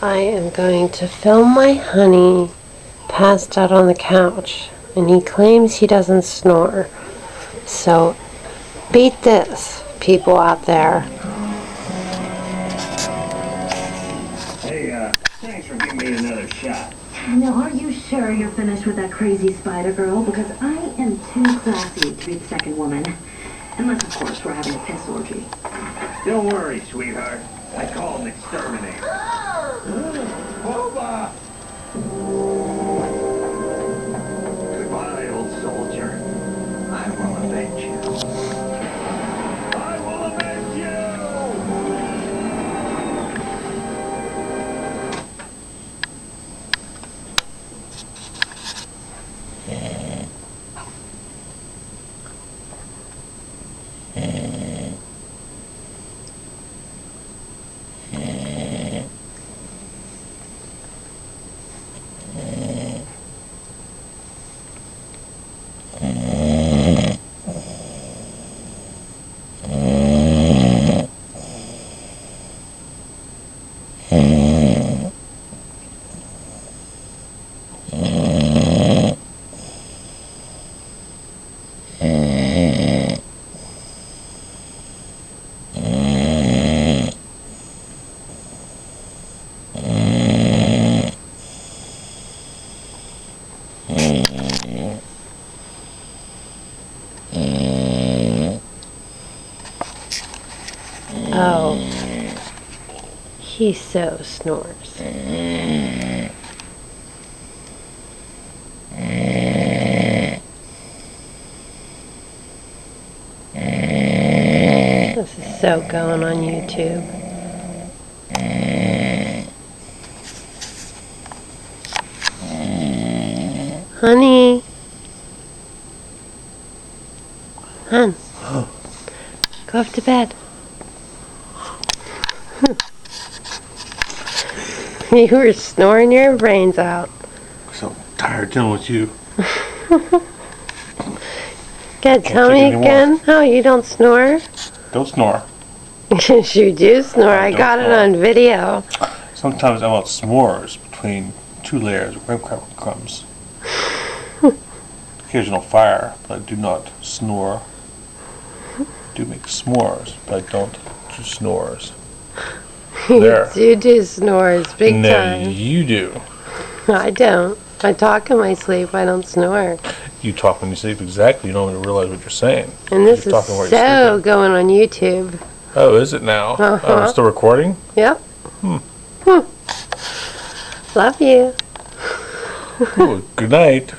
I am going to film my honey passed out on the couch, and he claims he doesn't snore. So beat this, people out there. Hey, thanks for giving me another shot. Now, are you sure you're finished with that crazy spider girl? Because I am too classy to be the second woman. Unless, of course, we're having a piss orgy. Don't worry, sweetheart. I call him Exterminator. Boba! Goodbye, old soldier. I will avenge you. I will avenge Oh, he so snores. This is so going on YouTube. Honey. Hun. Go up to bed. You were snoring your brains out. So tired dealing with you. Good, tell me again how you don't snore? Don't snore. Yes, you do snore. I got it on video. Sometimes I want s'mores between 2 layers of breadcrumbs. Occasional fire, but I do not snore. I do make s'mores, but I don't do snores. There. You do snores big No, time. you do. I don't. I talk in my sleep. I don't snore. You talk when you sleep, exactly. You don't even realize what you're saying. And this You're is talking while you're so sleeping. going on YouTube. Oh, is it now? Uh-huh. Oh, I'm still recording? Yep. Love you. Ooh, good night.